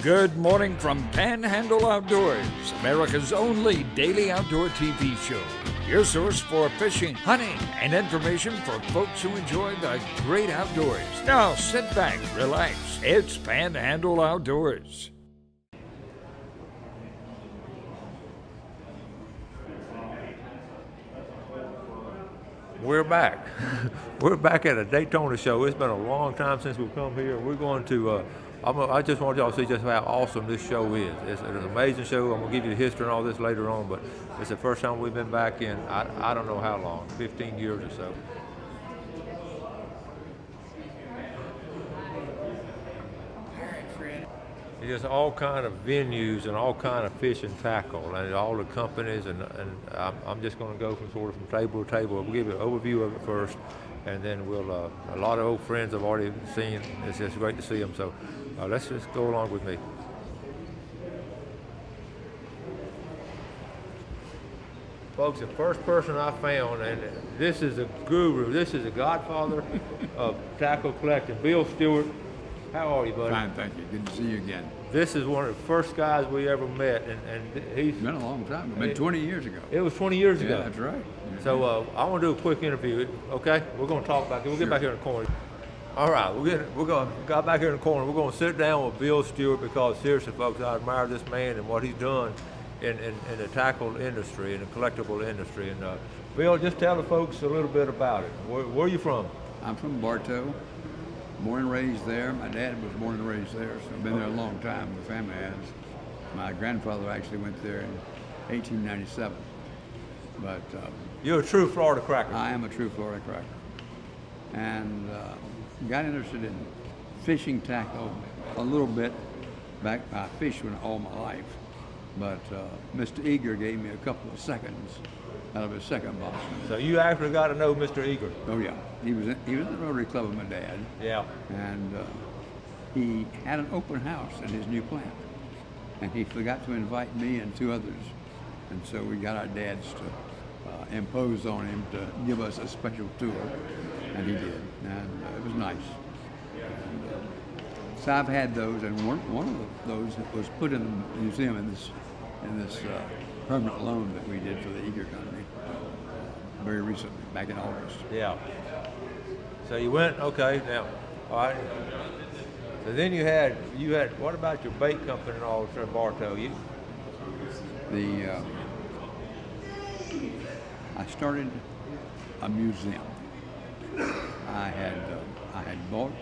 Good morning from Panhandle Outdoors, America's only daily outdoor TV show. Your source for fishing, hunting, and information for folks who enjoy the great outdoors. Now sit back, relax. It's Panhandle Outdoors. We're back. We're back at a Daytona show. It's been a long time since we've come here. We're going to, I just want y'all to see just how awesome this show is. It's an amazing show. I'm going to give you the history and all this later on, but it's the first time we've been back in, I don't know how long, 15 years or so. There's all kind of venues and all kind of fish and tackle and all the companies, and I'm just going to go from table to table. We'll give you an overview of it first, and then we'll a lot of old friends I've already seen. It's just great to see them. So let's just go along with me. Folks, the first person I found, and this is a guru, this is a godfather of tackle collecting, Bill Stewart. How are you, buddy? Fine, thank you. Good to see you again. This is one of the first guys we ever met, and he's Been a long time. It's been 20 years ago. It was 20 years ago. Yeah, that's right. So I want to do a quick interview. Okay, we're going to talk back. We'll get back here in the corner. All right, we're going to go back here in the corner. We're going to sit down with Bill Stewart because seriously, folks, I admire this man and what he's done in the tackle industry and the collectible industry. And Bill, just tell the folks a little bit about it. Where are you from? I'm from Bartow. Born and raised there. My dad was born and raised there, so I've been there a long time. The family has. My grandfather actually went there in 1897. But You're a true Florida cracker. I am a true Florida cracker. And got interested in fishing tackle a little bit. Back, I fished all my life. But Mr. Eager gave me a couple of seconds out of his second box. So you actually got to know Mr. Eager. Oh yeah, he was in the Rotary Club with my dad. Yeah. And he had an open house at his new plant, and he forgot to invite me and two others, and so we got our dads to impose on him to give us a special tour, and he did, and it was nice. And, so I've had those, and one of those was put in the museum in this permanent loan that we did for the Eager Company very recently, back in August. Yeah. So you went, okay, now, all right. So then you had, what about your bait company and all in Bartow? I started a museum. I had bought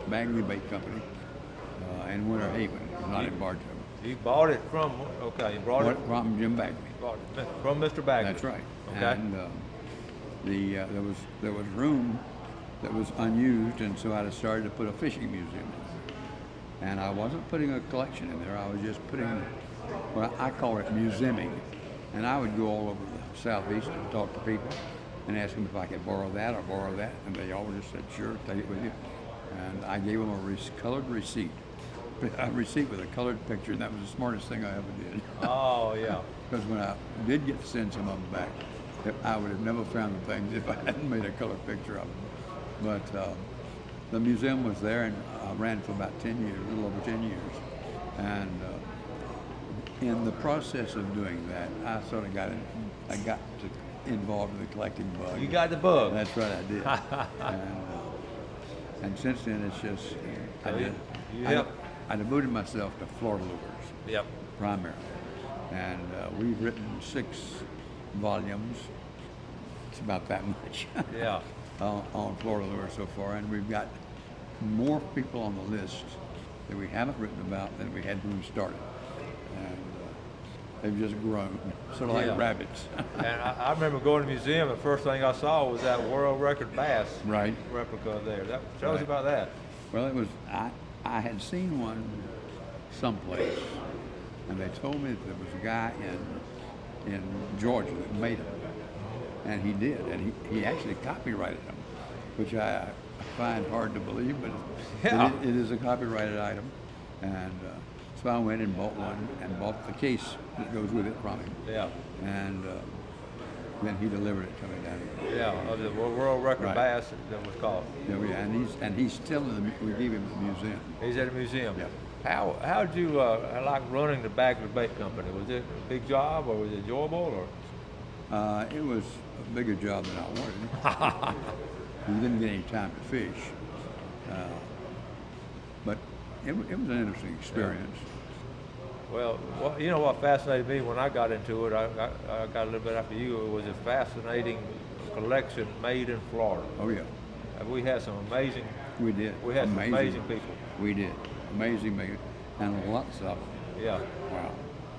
Bagley Bait Company in Winter Haven, not in Bartow. You bought it from, okay, you brought it From Jim Bagley. from Mr. Bagley. That's right. Okay. And there was room that was unused, and so I started to put a fishing museum in. And I wasn't putting a collection in there. I was just putting what I call it museuming. And I would go all over the southeast and talk to people and ask them if I could borrow that or borrow that, and they all just said, "Sure, take it with you." And I gave them a colored receipt. A receipt with a colored picture, and that was the smartest thing I ever did. Oh, yeah. Because when I did get to send some of them back, I would have never found the things if I hadn't made a color picture of them. But the museum was there, and I ran for about 10 years, a little over 10 years. And in the process of doing that, I sort of got involved in the collecting bug. You got the bug. That's right, I did. And since then, it's just I devoted myself to Florida lures. Yep. Primarily. And we've written 6 volumes. It's about that much. Yeah. On Florida lures so far, and we've got more people on the list that we haven't written about than we had when we started. And they've just grown, sort of like rabbits. And I remember going to the museum, the first thing I saw was that world record bass Right. replica there. Tell us about that. Well, it was, I had seen one someplace, and they told me that there was a guy in Georgia that made them. And he did, and he actually copyrighted them, which I find hard to believe, but it is a copyrighted item. And so I went and bought one, and bought the case that goes with it from him. Yeah. And then he delivered it to me down here. Yeah, of the world record bass that was caught. Yeah, and he's still in we gave him the museum. He's at a museum. Yeah. How'd you like running the Bagley Bait Company? Was it a big job, or was it enjoyable, or? It was a bigger job than I wanted. We didn't get any time to fish, but it was an interesting experience. Well, you know what fascinated me when I got into it, I got a little bit after you, it was a fascinating collection made in Florida. Oh yeah. We had some amazing. We did. We had some amazing people. We did. Amazing, and lots of them. Yeah. Wow.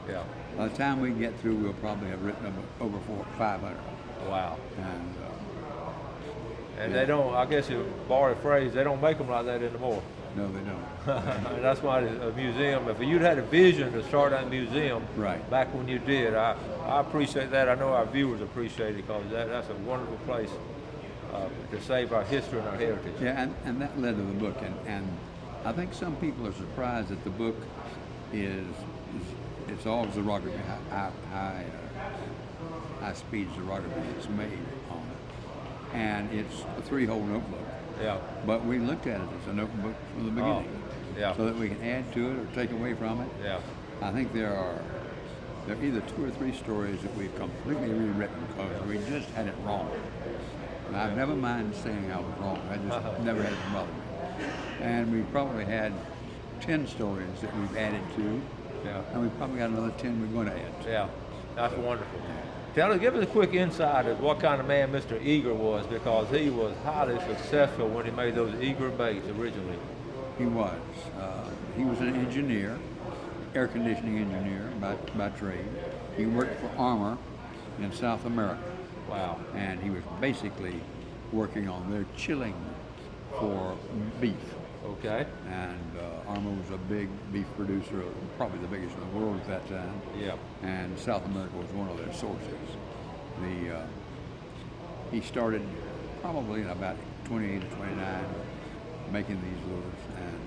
Yeah. By the time we get through, we'll probably have written over 500. Wow. And they don't, I guess you borrow a phrase, they don't make them like that anymore. no, they don't. And that's why a museum, if you'd had a vision to start that museum Right. back when you did, I appreciate that. I know our viewers appreciate it because that's a wonderful place to save our history and our heritage. Yeah, and that led to the book, and I think some people are surprised that the book it's all xerography, high speed xerography it's made on it, and it's a 3-hole notebook. Yeah. But we looked at it as a notebook from the beginning, yeah. so that we can add to it or take away from it. Yeah. I think there are either 2 or 3 stories that we've completely rewritten because we just had it wrong. And I've never minded saying I was wrong. I just never had it bother me. And we probably had 10 stories that we've added to. Yeah. And we've probably got another 10 we're going to add to. Yeah. That's wonderful. Give us a quick insight of what kind of man Mr. Eager was, because he was highly successful when he made those Eager baits originally. He was. He was an engineer, air conditioning engineer by trade. He worked for Armour in South America. Wow. And he was basically working on their chilling for beef. Okay. And Armour was a big beef producer, probably the biggest in the world at that time. Yeah. And South America was one of their sources. He started probably in about 28 to 29 making these lures, and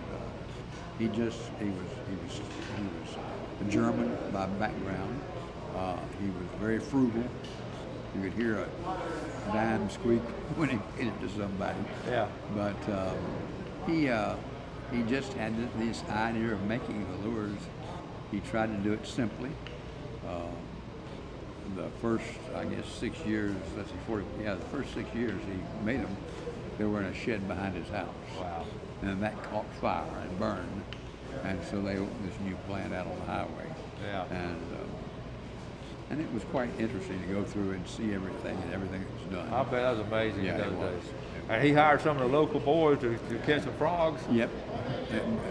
he was a German by background. He was very frugal. You could hear a dime squeak when he paid it to somebody. Yeah. But he just had this idea of making the lures. He tried to do it simply. The first, I guess, 6 years, the first 6 years he made them, they were in a shed behind his house. Wow. And that caught fire and burned. And so they opened this new plant out on the highway. Yeah. And it was quite interesting to go through and see everything that was done. I bet that was amazing in Yeah, those it was. days. And he hired some of the local boys to catch some frogs. Yep.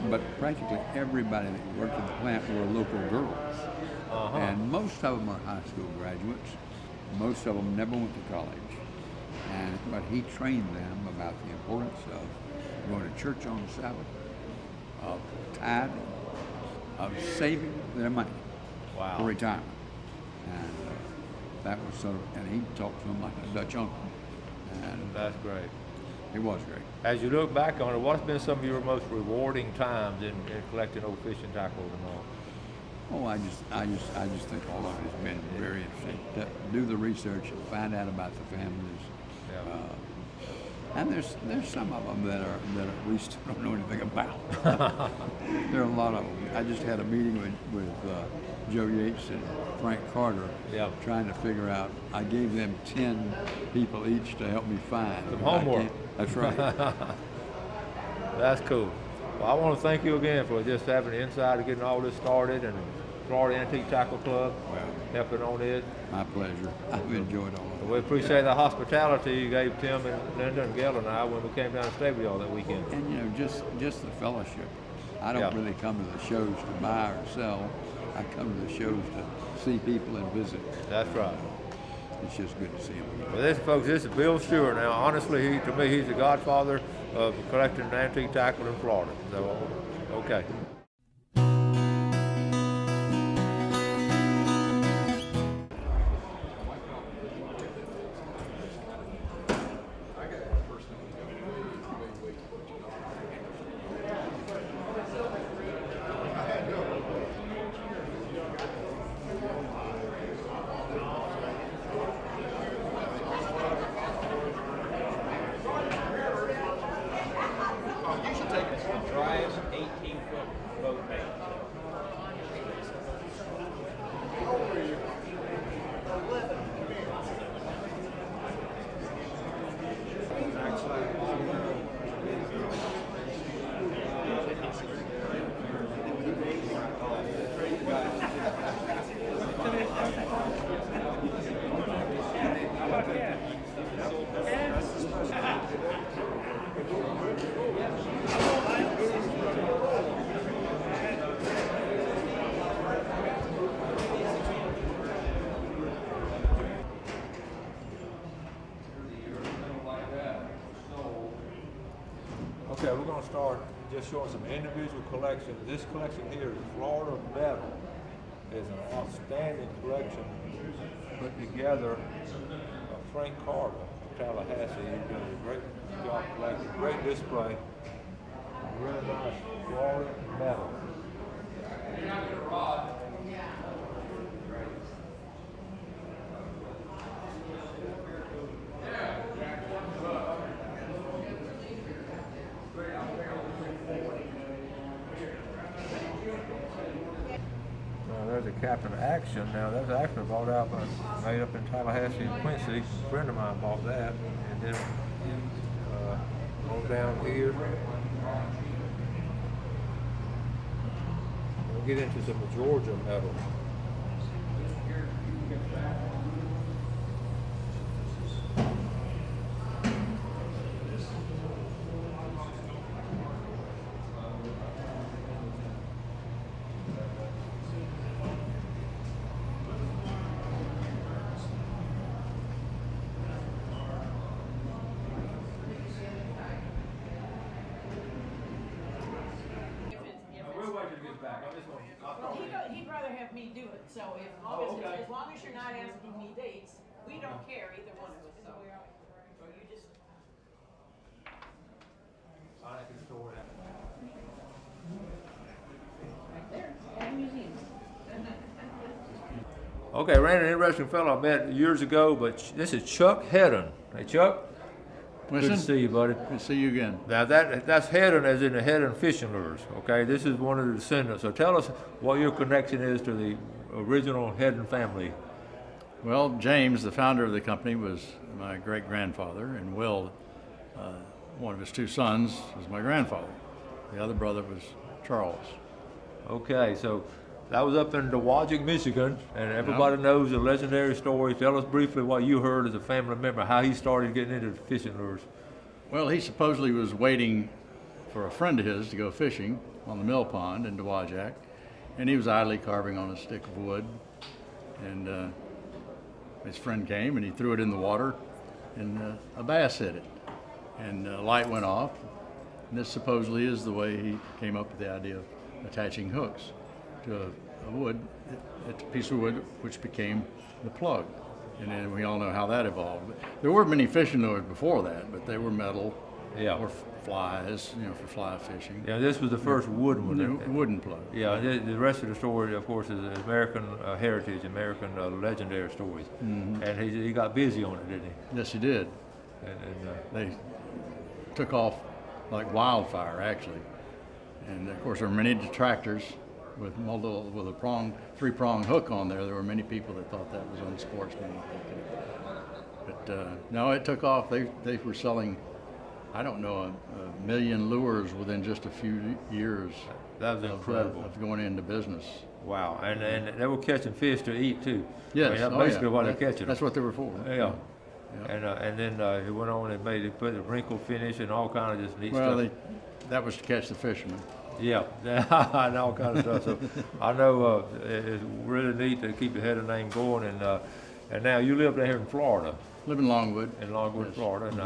But practically everybody that worked at the plant were local girls. Uh-huh. And most of them are high school graduates. Most of them never went to college. But he trained them about the importance of going to church on the Sabbath, of tithing, of saving their money Wow. for retirement. And that was sort of, and he talked to them like a Dutch uncle. And That's great. it was great. As you look back on it, what's been some of your most rewarding times in collecting old fishing tackle and all? Oh, I just think all of it has been very interesting. To do the research and find out about the families. Yeah. And there's some of them that we still don't know anything about. There are a lot of them. I just had a meeting with Joe Yates and Frank Carter, Yeah. trying to figure out. I gave them 10 people each to help me find. Some homework. That's right. That's cool. Well, I want to thank you again for just having the insight of getting all this started, and Florida Antique Tackle Club helping on it. My pleasure. I've enjoyed all of it. We appreciate the hospitality you gave Tim and Linda and Gail and I when we came down to stay with y'all that weekend. And just the fellowship. I don't Yeah. really come to the shows to buy or sell. I come to the shows to see people and visit. That's right. It's just good to see them again. Well, folks, this is Bill Stewart. Now, honestly, to me, he's the godfather of collecting antique tackle in Florida. So, okay. Drives 18 foot. we're going to start just showing some individual collections. This collection here is Florida Metal. It's an outstanding collection put together by Frank Carter of Tallahassee. He did a great job collecting, great display. Really nice Florida Metal. There's a Captain Action. Now that's actually bought out by, made up in Tallahassee, Quincy. A friend of mine bought that, and then on down here, we'll get into some Georgia metal. He'd rather have me do it, so if, as long as you're not asking me dates, we don't care, either one of us, so. So you just. Right there, at museums. Okay, Randy, an interesting fellow I met years ago, but this is Chuck Hedden. Hey, Chuck. Listen, good to see you, buddy. Good to see you again. Now that's Hedden, as in the Hedden fishing lures. Okay, this is one of the descendants. So tell us what your connection is to the original Hedden family. Well, James, the founder of the company, was my great grandfather, and Will, one of his two sons, was my grandfather. The other brother was Charles. Okay, so that was up in Dowagiac, Michigan, and everybody knows the legendary story. Tell us briefly what you heard as a family member, how he started getting into fishing lures. Well, he supposedly was waiting for a friend of his to go fishing on the mill pond in Dowagiac, and he was idly carving on a stick of wood, and his friend came and he threw it in the water, and a bass hit it, and the light went off, and this supposedly is the way he came up with the idea of attaching hooks to a wood, a piece of wood, which became the plug. And then we all know how that evolved. But there were many fishing lures before that, but they were metal or flies, for fly fishing. Yeah, this was the first wooden one. Wooden plug. Yeah, the rest of the story, of course, is American heritage, American legendary stories. Mm-hmm. And he got busy on it, didn't he? Yes, he did. And they took off like wildfire, actually. And of course, there were many detractors with a three-prong hook on there. There were many people that thought that was unsportsmanlike. But no, it took off. They were selling, I don't know, a million lures within just a few years. That was incredible. Of going into business. Wow, and they were catching fish to eat too. Yes, I mean, that's basically what they're catching. That's what they were for. Yeah. And then he went on and put a wrinkle finish and all kind of just neat stuff. Well, that was to catch the fishermen. Yeah, and all kind of stuff. So I know it's really neat to keep the Hedden name going. And now you live down here in Florida. Live in Longwood. In Longwood, yes. Florida. And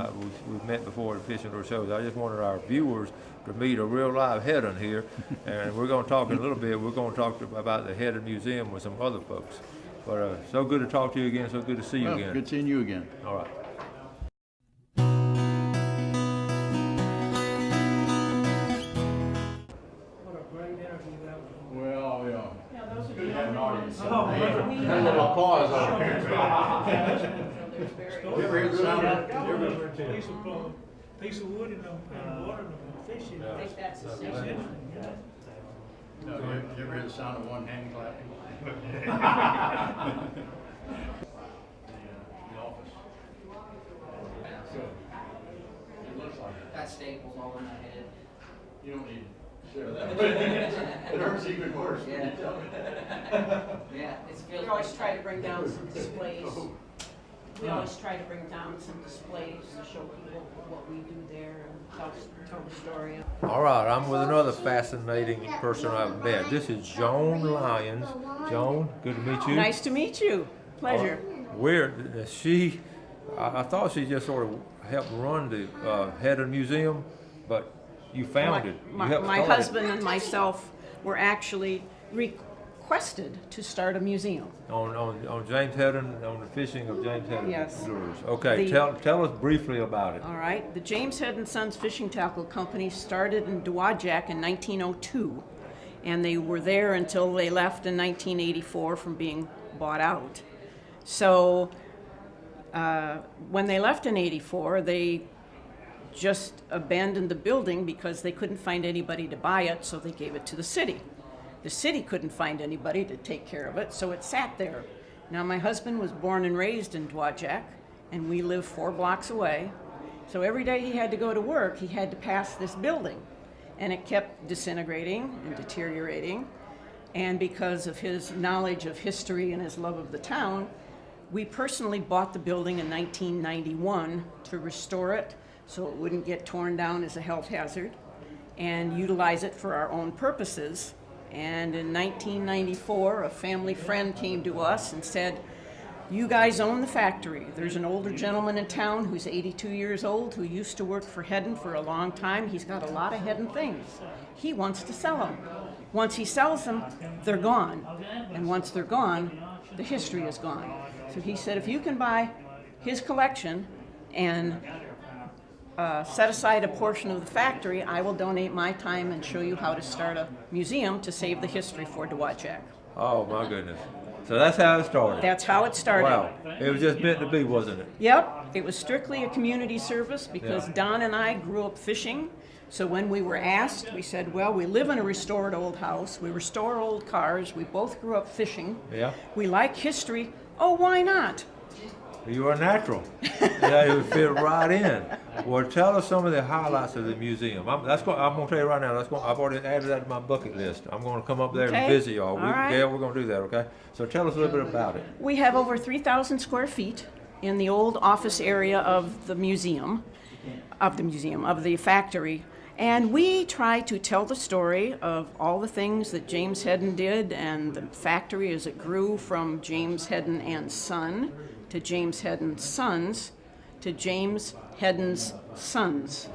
we've met before at fishing lure shows. I just wanted our viewers to meet a real live Hedden here. And we're going to talk in a little bit. We're going to talk about the Hedden Museum with some other folks. But so good to talk to you again. So good to see you again. Good seeing you again. All right. Well, yeah. Yeah, those are Good to the have an only audience. ones. A little applause over here. There's You ever hear the sound of Piece of wood and water and fish in I it. think that's the same. No, you ever hear the sound of one hand clapping? The office. So, it looks like it. Got staples all in my head. You don't need to share that. It hurts even worse when you tell me. Yeah, it feels We always like try to bring down some displays. Oh. We always try to bring down some displays to show people what we do there and tell the story. All right, I'm with another fascinating person I've met. This is Joan Lyons. Joan, good to meet you. Nice to meet you. Pleasure. I thought she just sort of helped run the Hedden Museum, but You founded. My You helped start it. husband and myself were actually requested to start a museum. On James Hedden, on the fishing of James Hedden Yes. lures. Okay, The- tell us briefly about it. All right, the James Head and Sons Fishing Tackle Company started in Dowagiac in 1902, and they were there until they left in 1984 from being bought out. So when they left in 84, they just abandoned the building because they couldn't find anybody to buy it, so they gave it to the city. The city couldn't find anybody to take care of it, so it sat there. Now, my husband was born and raised in Dowagiac, and we live 4 blocks away. So every day he had to go to work, he had to pass this building. And it kept disintegrating and deteriorating. And because of his knowledge of history and his love of the town, we personally bought the building in 1991 to restore it so it wouldn't get torn down as a health hazard and utilize it for our own purposes. And in 1994, a family friend came to us and said, "You guys own the factory. There's an older gentleman in town who's 82 years old who used to work for Hedden for a long time. He's got a lot of Hedden things. He wants to sell them. Once he sells them, they're gone. And once they're gone, the history is gone." So he said, if you can buy his collection and set aside a portion of the factory, I will donate my time and show you how to start a museum to save the history for Dowagiac. Oh my goodness. So that's how it started. That's how it started. Wow. It was just meant to be, wasn't it? Yep, it was strictly a community service because Yeah. Don and I grew up fishing. So when we were asked, we said, well, we live in a restored old house, we restore old cars, we both grew up fishing. Yeah. We like history. Oh, why not? You are natural. Yeah, it would fit right in. Well, tell us some of the highlights of the museum. I'm going to tell you right now. I've already added that to my bucket list. I'm going to come up there Okay. and visit y'all. All right. Yeah, we're going to do that. Okay. So tell us a little bit about it. We have over 3,000 square feet in the old office area of the museum, of the factory. And we try to tell the story of all the things that James Hedden did and the factory as it grew from James Hedden and Son to James Hedden's Sons to James Hedden's Sons.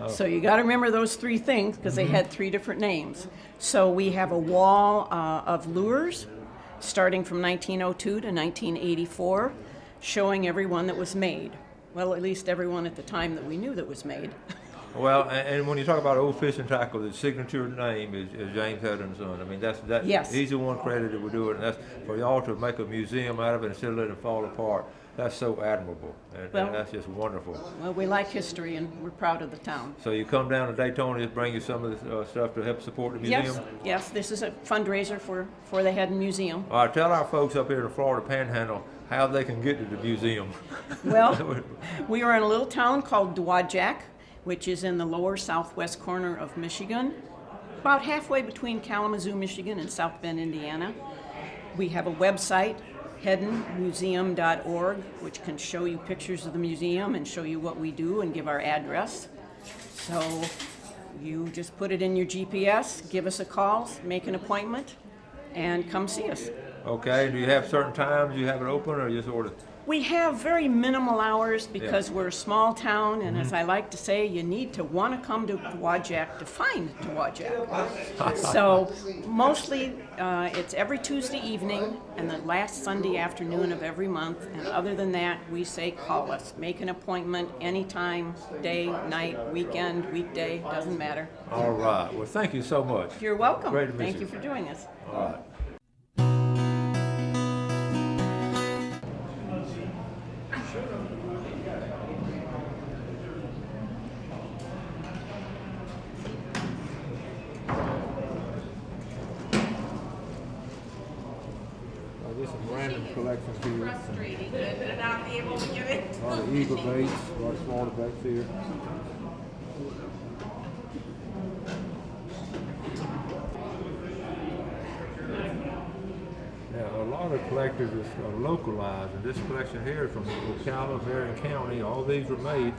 So you got to remember those 3 things because they had 3 different names. So we have a wall of lures starting from 1902 to 1984 showing everyone that was made. Well, at least everyone at the time that we knew that was made. Well, and when you talk about old fishing tackle, the signature name is James Hedden's Son. I mean, that's Yes. he's the one credited with doing it, and that's for y'all to make a museum out of it instead of letting it fall apart. That's so admirable, and Well- that's just wonderful. Well, we like history and we're proud of the town. So you come down to Daytona, just bring you some of this stuff to help support the museum. Yes, this is a fundraiser for the Hedden Museum. All right, tell our folks up here in the Florida Panhandle how they can get to the museum. Well, we are in a little town called Dowagiac, which is in the lower southwest corner of Michigan, about halfway between Kalamazoo, Michigan and South Bend, Indiana. We have a website, heddenmuseum.org, which can show you pictures of the museum and show you what we do and give our address. So you just put it in your GPS, give us a call, make an appointment, and come see us. Okay, do you have certain times you have it open, or just order? We have very minimal hours because we're a small town, and as I like to say, you need to want to come to Dowagiac to find Dowagiac. So mostly it's every Tuesday evening and the last Sunday afternoon of every month, and other than that, we say call us. Make an appointment anytime, day, night, weekend, weekday, doesn't matter. All right, well, thank you so much. You're welcome. Great to meet Thank you. you for doing this. All right. There's some random collections here. Frustrating to not be able to get it. A lot of eagle baits, a lot of smaller baits here. Now, a lot of collectors are localized, and this collection here is from Ocala, Marion County. All these were made.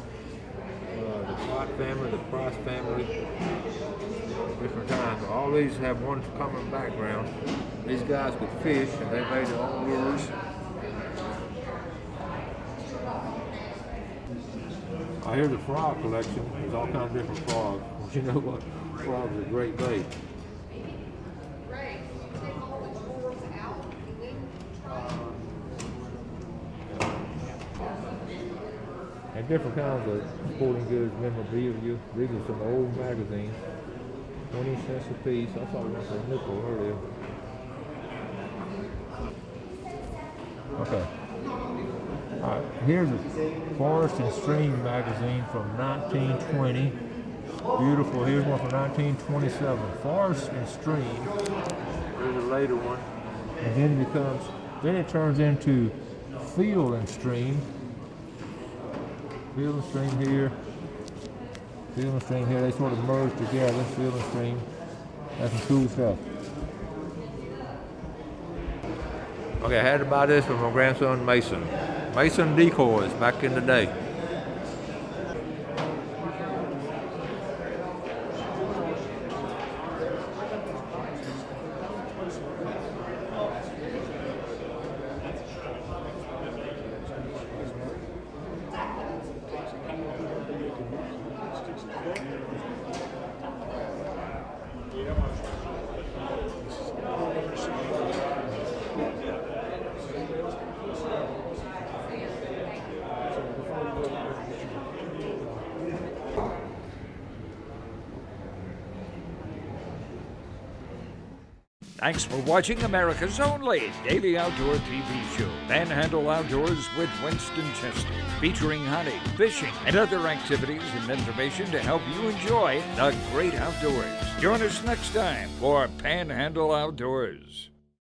The Plott family, the Price family, different times. All these have one common background. These guys could fish, and they made their own lures. Here's a frog collection. There's all kinds of different frogs. You know what? Frogs are great bait. And different kinds of sporting goods memorabilia. These are some old magazines. 20 cents a piece. I thought it was a nickel earlier. Okay. Alright, here's a Forest and Stream magazine from 1920. Beautiful. Here's one from 1927. Forest and Stream. Here's a later one. And then it turns into Field and Stream. Field and Stream here. Field and Stream here. They sort of merge together. Field and Stream. That's some cool stuff. Okay, I had to buy this for my grandson Mason. Mason decoys back in the day. Thanks for watching America's only daily outdoor TV show, Panhandle Outdoors with Winston Chester, featuring hunting, fishing, and other activities and information to help you enjoy the great outdoors. Join us next time for Panhandle Outdoors.